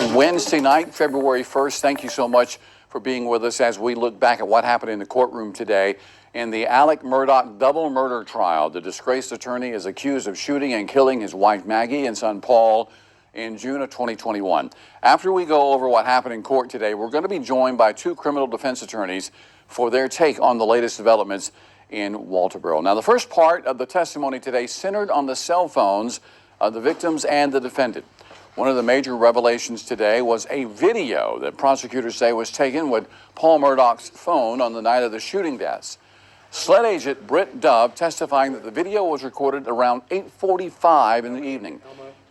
Wednesday night, February 1st. Thank you so much for being with us as we look back at what happened in the courtroom today. In the Alex Murdaugh double murder trial, the disgraced attorney is accused of shooting and killing his wife Maggie and son Paul in June of 2021. After we go over what happened in court today, we're going to be joined by two criminal defense attorneys for their take on the latest developments in Walterboro. Now, the first part of the testimony today centered on the cell phones of the victims and the defendant. One of the major revelations today was a video that prosecutors say was taken with Paul Murdaugh's phone on the night of the shooting deaths. SLED agent Britt Dove testifying that the video was recorded around 8:45 in the evening.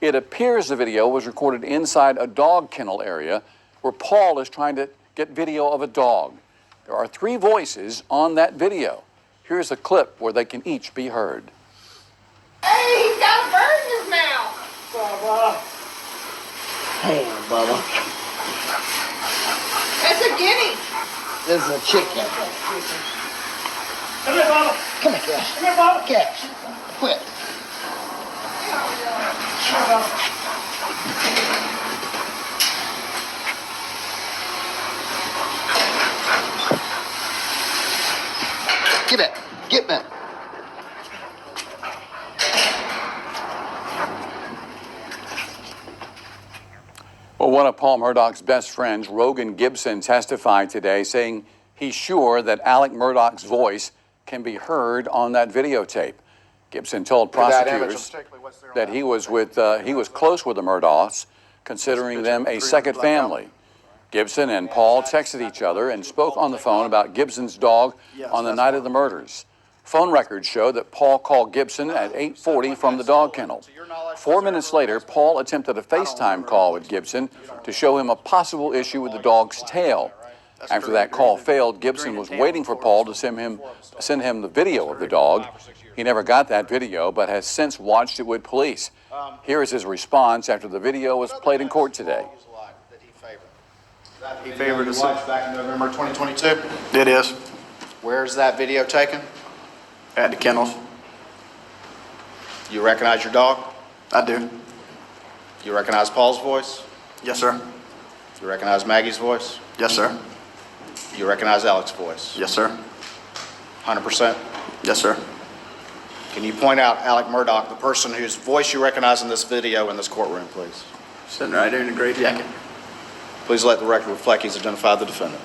It appears the video was recorded inside a dog kennel area where Paul is trying to get video of a dog. There are three voices on that video. Here's a clip where they can each be heard. Hey, he's got a bird in his mouth. Bubba. Hey, Bubba. That's a guinea. This is a chicken. Come here, Bubba. Come here, Cash. Come here, Bubba. Cash. Quit. Come here, Bubba. Get back. Get back. Well, one of Paul Murdaugh's best friends, Rogan Gibson, testified today saying he's sure that Alex Murdaugh's voice can be heard on that videotape. Gibson told prosecutors that he was close with the Murdaughs, considering them a second family. Gibson and Paul texted each other and spoke on the phone about Gibson's dog on the night of the murders. Phone records show that Paul called Gibson at 8:40 from the dog kennel. 4 minutes later, Paul attempted a FaceTime call with Gibson to show him a possible issue with the dog's tail. After that call failed, Gibson was waiting for Paul to send him the video of the dog. He never got that video, but has since watched it with police. Here is his response after the video was played in court today. He favored his wife back in November 2022. It is. Where's that video taken? At the kennels. You recognize your dog? I do. You recognize Paul's voice? Yes, sir. You recognize Maggie's voice? Yes, sir. You recognize Alex's voice? Yes, sir. 100%? Yes, sir. Can you point out Alex Murdaugh, the person whose voice you recognize in this video in this courtroom, please? Sitting right there in the gray jacket. Please let the record reflect he's identified the defendant.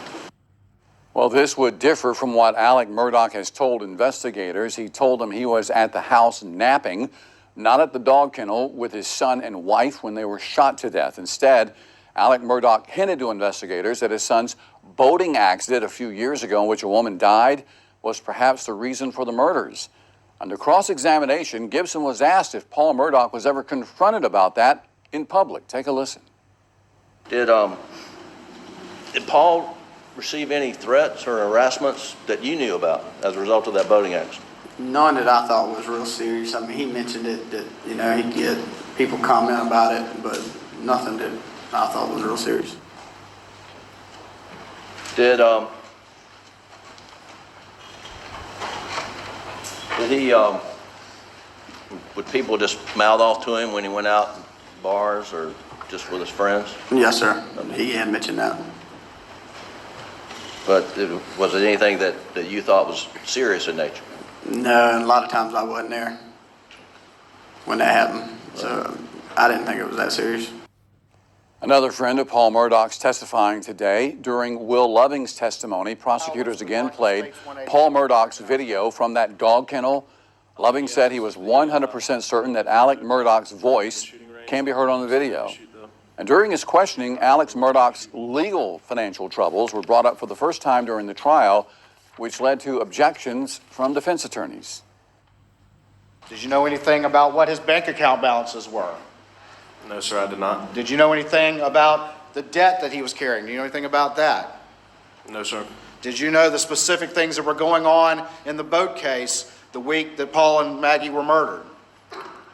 Well, this would differ from what Alex Murdaugh has told investigators. He told them he was at the house napping, not at the dog kennel with his son and wife when they were shot to death. Instead, Alex Murdaugh hinted to investigators that his son's boating accident a few years ago in which a woman died was perhaps the reason for the murders. Under cross-examination, Gibson was asked if Paul Murdaugh was ever confronted about that in public. Take a listen. Did Paul receive any threats or harassments that you knew about as a result of that boating accident? None that I thought was real serious. I mean, he mentioned it that, he'd get people comment about it, but nothing that I thought was real serious. Would people just mouth off to him when he went out in bars or just with his friends? Yes, sir. He had mentioned that. But was it anything that you thought was serious in nature? No, and a lot of times I wasn't there when that happened, so I didn't think it was that serious. Another friend of Paul Murdaugh's testifying today. During Will Loving's testimony, prosecutors again played Paul Murdaugh's video from that dog kennel. Loving said he was 100% certain that Alex Murdaugh's voice can be heard on the video. And during his questioning, Alex Murdaugh's legal financial troubles were brought up for the first time during the trial, which led to objections from defense attorneys. Did you know anything about what his bank account balances were? No, sir, I did not. Did you know anything about the debt that he was carrying? Do you know anything about that? No, sir. Did you know the specific things that were going on in the boat case the week that Paul and Maggie were murdered?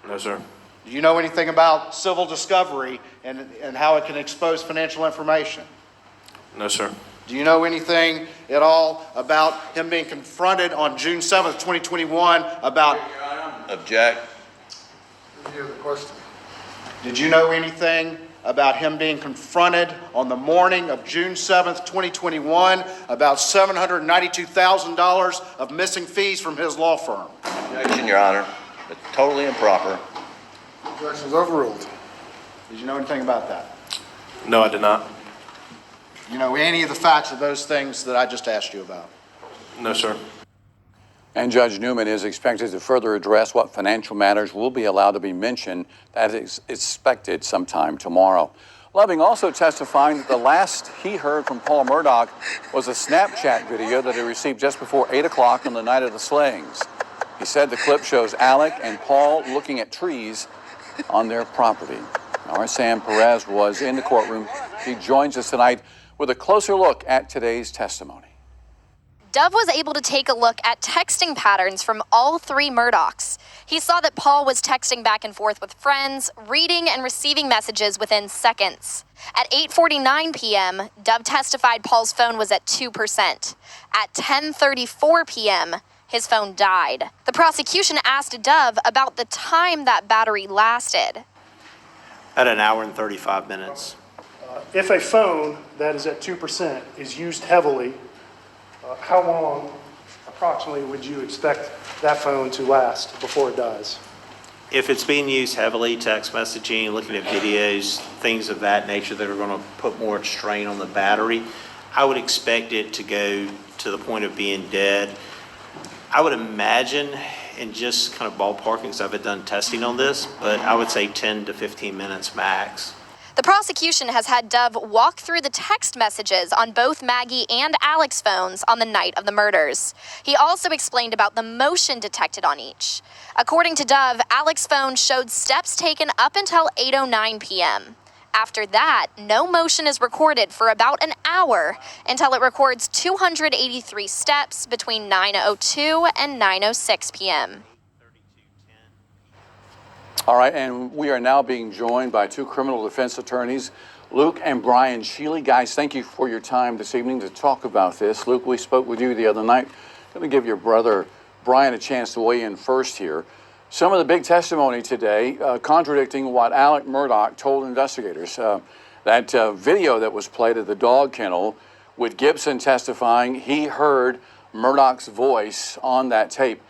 No, sir. Do you know anything about civil discovery and how it can expose financial information? No, sir. Do you know anything at all about him being confronted on June 7th, 2021 about... Object. Did you know anything about him being confronted on the morning of June 7th, 2021, about $792,000 of missing fees from his law firm. Objection, Your Honor. It's totally improper. Objection is overruled. Did you know anything about that? No, I did not. You know any of the facts of those things that I just asked you about? No, sir. And Judge Newman is expected to further address what financial matters will be allowed to be mentioned. That is expected sometime tomorrow. Loving also testifying that the last he heard from Paul Murdaugh was a Snapchat video that he received just before 8 o'clock on the night of the slayings. He said the clip shows Alec and Paul looking at trees on their property. Our Sam Perez was in the courtroom. He joins us tonight with a closer look at today's testimony. Dove was able to take a look at texting patterns from all three Murdaughs. He saw that Paul was texting back and forth with friends, reading and receiving messages within seconds. At 8:49 p.m., Dove testified Paul's phone was at 2%. At 10:34 p.m., his phone died. The prosecution asked Dove about the time that battery lasted. At an hour and 35 minutes. If a phone that is at 2% is used heavily, how long approximately would you expect that phone to last before it dies? If it's being used heavily, text messaging, looking at videos, things of that nature that are going to put more strain on the battery, I would expect it to go to the point of being dead. I would imagine, and just kind of ballparking because I haven't done testing on this, but I would say 10 to 15 minutes max. The prosecution has had Dove walk through the text messages on both Maggie and Alex's phones on the night of the murders. He also explained about the motion detected on each. According to Dove, Alex's phone showed steps taken up until 8:09 p.m. After that, no motion is recorded for about an hour until it records 283 steps between 9:02 and 9:06 p.m. All right, and we are now being joined by two criminal defense attorneys, Luke and Brian Sheely. Guys, thank you for your time this evening to talk about this. Luke, we spoke with you the other night. I'm going to give your brother Brian a chance to weigh in first here. Some of the big testimony today contradicting what Alex Murdaugh told investigators. That video that was played at the dog kennel with Gibson testifying he heard Murdaugh's voice on that tape.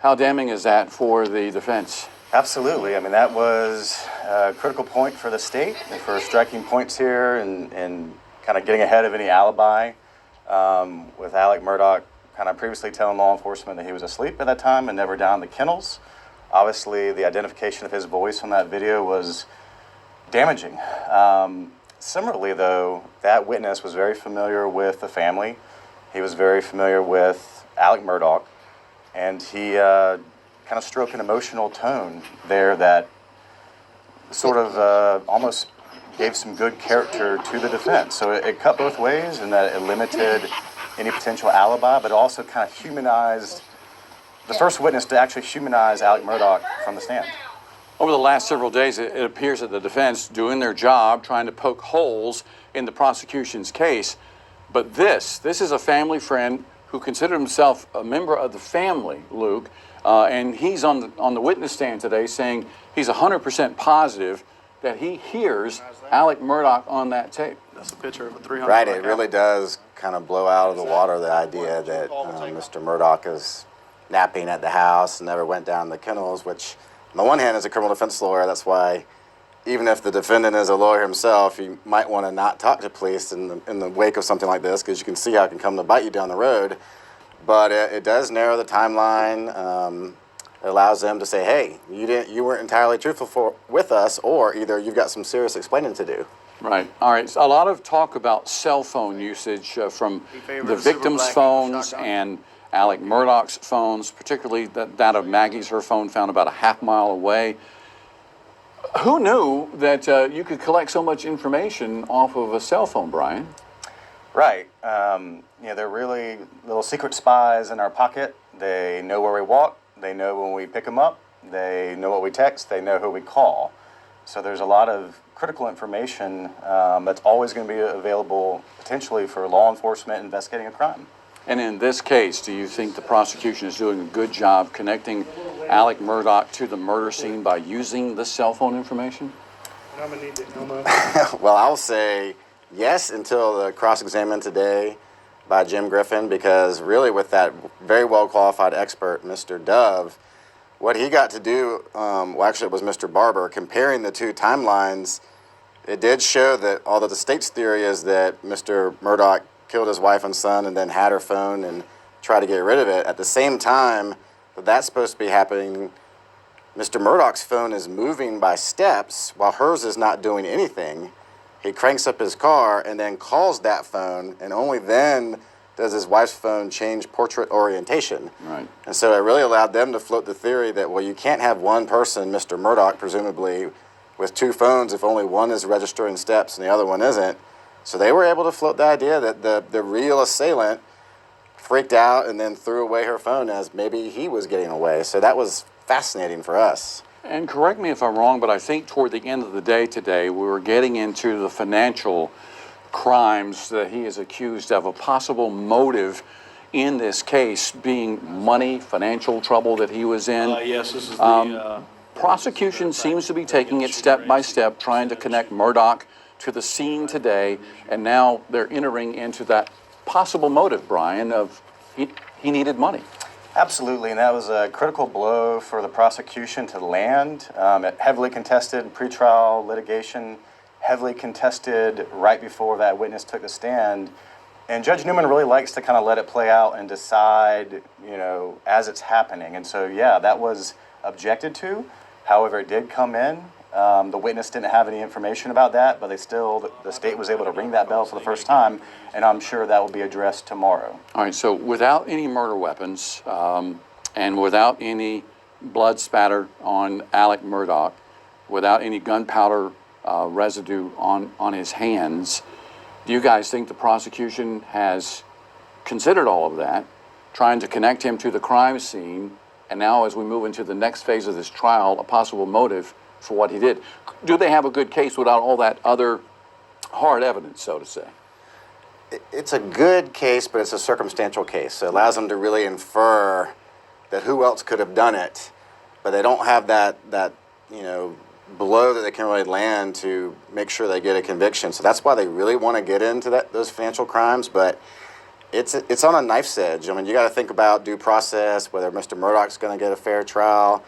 How damning is that for the defense? Absolutely. I mean, that was a critical point for the state, for striking points here and kind of getting ahead of any alibi with Alex Murdaugh kind of previously telling law enforcement that he was asleep at that time and never down the kennels. Obviously, the identification of his voice on that video was damaging. Similarly, though, that witness was very familiar with the family. He was very familiar with Alex Murdaugh, and he kind of struck an emotional tone there that sort of almost gave some good character to the defense. So it cut both ways in that it limited any potential alibi, but it also kind of humanized the first witness to actually humanize Alex Murdaugh from the stand. Over the last several days, it appears that the defense doing their job, trying to poke holes in the prosecution's case. But this is a family friend who considered himself a member of the family, Luke, and he's on the witness stand today saying he's 100% positive that he hears Alex Murdaugh on that tape. That's a picture of a 300. Right, it really does kind of blow out of the water the idea that Mr. Murdaugh is napping at the house and never went down the kennels, which on the one hand, as a criminal defense lawyer, that's why even if the defendant is a lawyer himself, you might want to not talk to police in the wake of something like this because you can see how it can come to bite you down the road. But it does narrow the timeline. It allows them to say, hey, you weren't entirely truthful with us, or either you've got some serious explaining to do. Right. All right. So a lot of talk about cell phone usage from the victims' phones and Alex Murdaugh's phones, particularly that of Maggie's. Her phone found about a half mile away. Who knew that you could collect so much information off of a cell phone, Brian? Right. They're really little secret spies in our pocket. They know where we walk. They know when we pick them up. They know what we text. They know who we call. So there's a lot of critical information that's always going to be available potentially for law enforcement investigating a crime. And in this case, do you think the prosecution is doing a good job connecting Alex Murdaugh to the murder scene by using the cell phone information? I'm gonna need to Elmo. Well, I'll say yes until the cross-examined today by Jim Griffin, because really with that very well-qualified expert, Mr. Dove, what he got to do, well, actually it was Mr. Barber, comparing the two timelines, it did show that although the state's theory is that Mr. Murdaugh killed his wife and son and then had her phone and tried to get rid of it, at the same time that that's supposed to be happening, Mr. Murdaugh's phone is moving by steps while hers is not doing anything. He cranks up his car and then calls that phone, and only then does his wife's phone change portrait orientation. Right. And so it really allowed them to float the theory that, well, you can't have one person, Mr. Murdaugh presumably, with two phones if only one is registering steps and the other one isn't. So they were able to float the idea that the real assailant freaked out and then threw away her phone as maybe he was getting away. So that was fascinating for us. And correct me if I'm wrong, but I think toward the end of the day today, we were getting into the financial crimes that he is accused of, a possible motive in this case being money, financial trouble that he was in. Yes, this is the... Prosecution seems to be taking it step by step, trying to connect Murdaugh to the scene today, and now they're entering into that possible motive, Brian, of he needed money. Absolutely, and that was a critical blow for the prosecution to land. Heavily contested pretrial litigation, heavily contested right before that witness took the stand. And Judge Newman really likes to kind of let it play out and decide, as it's happening. And so, yeah, that was objected to. However, it did come in. The witness didn't have any information about that, but the state was able to ring that bell for the first time, and I'm sure that will be addressed tomorrow. All right, so without any murder weapons and without any blood spatter on Alex Murdaugh, without any gunpowder residue on his hands, do you guys think the prosecution has considered all of that, trying to connect him to the crime scene, and now as we move into the next phase of this trial, a possible motive for what he did? Do they have a good case without all that other hard evidence, so to say? It's a good case, but it's a circumstantial case. So it allows them to really infer that who else could have done it, but they don't have that blow that they can really land to make sure they get a conviction. So that's why they really want to get into those financial crimes, but it's on a knife's edge. I mean, you got to think about due process, whether Mr. Murdaugh's going to get a fair trial.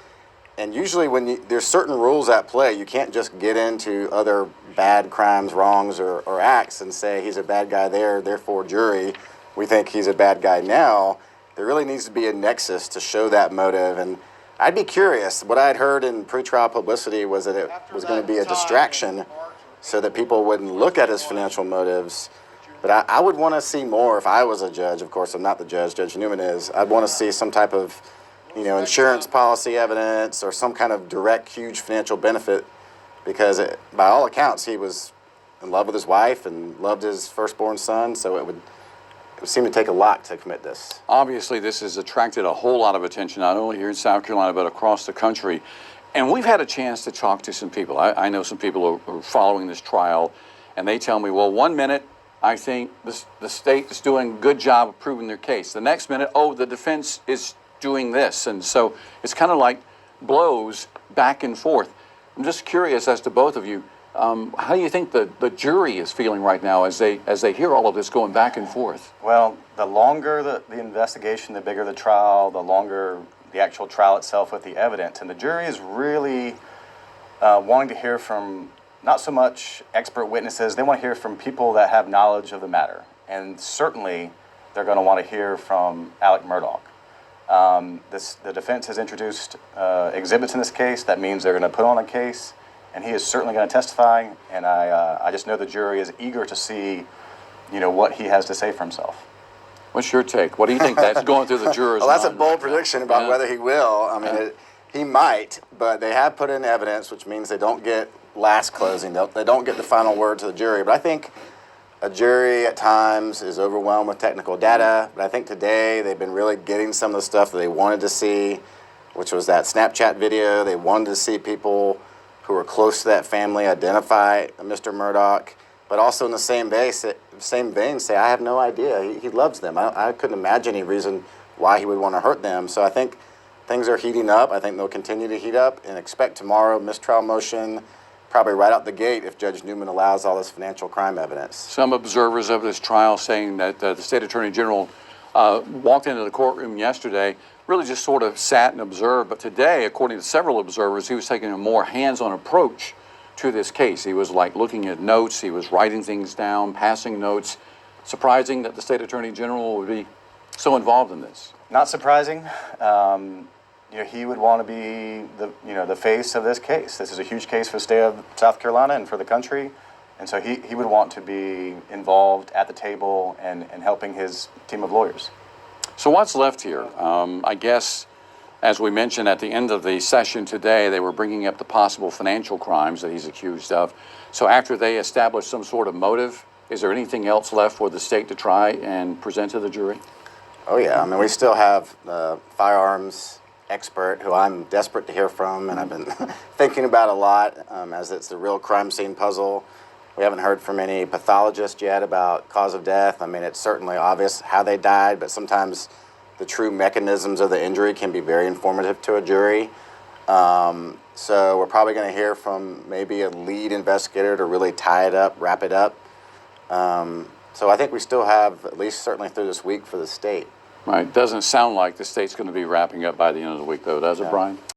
And usually when there's certain rules at play, you can't just get into other bad crimes, wrongs, or acts and say he's a bad guy there, therefore jury, we think he's a bad guy now. There really needs to be a nexus to show that motive. And I'd be curious. What I'd heard in pretrial publicity was that it was going to be a distraction so that people wouldn't look at his financial motives. But I would want to see more if I was a judge. Of course, I'm not the judge. Judge Newman is. I'd want to see some type of insurance policy evidence or some kind of direct, huge financial benefit, because by all accounts, he was in love with his wife and loved his firstborn son, so it would seem to take a lot to commit this. Obviously, this has attracted a whole lot of attention, not only here in South Carolina, but across the country. And we've had a chance to talk to some people. I know some people who are following this trial, and they tell me, well, 1 minute, I think the state is doing a good job of proving their case. The next minute, the defense is doing this. And so it's kind of like blows back and forth. I'm just curious as to both of you, how do you think the jury is feeling right now as they hear all of this going back and forth? Well, the longer the investigation, the bigger the trial, the longer the actual trial itself with the evidence. And the jury is really wanting to hear from not so much expert witnesses, they want to hear from people that have knowledge of the matter. And certainly they're going to want to hear from Alex Murdaugh. The defense has introduced exhibits in this case. That means they're going to put on a case, and he is certainly going to testify. And I just know the jury is eager to see, what he has to say for himself. What's your take? What do you think that's going through the jurors' Well, that's a mind bold right now? prediction about whether he will. I mean, he might, but they have put in evidence, which means they don't get last closing. They don't get the final word to the jury. But I think a jury at times is overwhelmed with technical data, but I think today they've been really getting some of the stuff that they wanted to see, which was that Snapchat video. They wanted to see people who were close to that family identify Mr. Murdaugh, but also in the same vein say, I have no idea. He loves them. I couldn't imagine any reason why he would want to hurt them. So I think things are heating up. I think they'll continue to heat up, and expect tomorrow mistrial motion, probably right out the gate if Judge Newman allows all this financial crime evidence. Some observers of this trial saying that the state attorney general walked into the courtroom yesterday, really just sort of sat and observed. But today, according to several observers, he was taking a more hands-on approach to this case. He was like looking at notes, he was writing things down, passing notes. Surprising that the state attorney general would be so involved in this. Not surprising. He would want to be the face of this case. This is a huge case for the state of South Carolina and for the country. And so he would want to be involved at the table and helping his team of lawyers. So what's left here? I guess, as we mentioned at the end of the session today, they were bringing up the possible financial crimes that he's accused of. So after they establish some sort of motive, is there anything else left for the state to try and present to the jury? Oh yeah, I mean, we still have the firearms expert who I'm desperate to hear from, and I've been thinking about a lot as it's the real crime scene puzzle. We haven't heard from any pathologist yet about cause of death. I mean, it's certainly obvious how they died, but sometimes the true mechanisms of the injury can be very informative to a jury. So we're probably going to hear from maybe a lead investigator to really tie it up, wrap it up. So I think we still have at least certainly through this week for the state. Right. Doesn't sound like the state's going to be wrapping up by the end of the week, though, does it, Brian?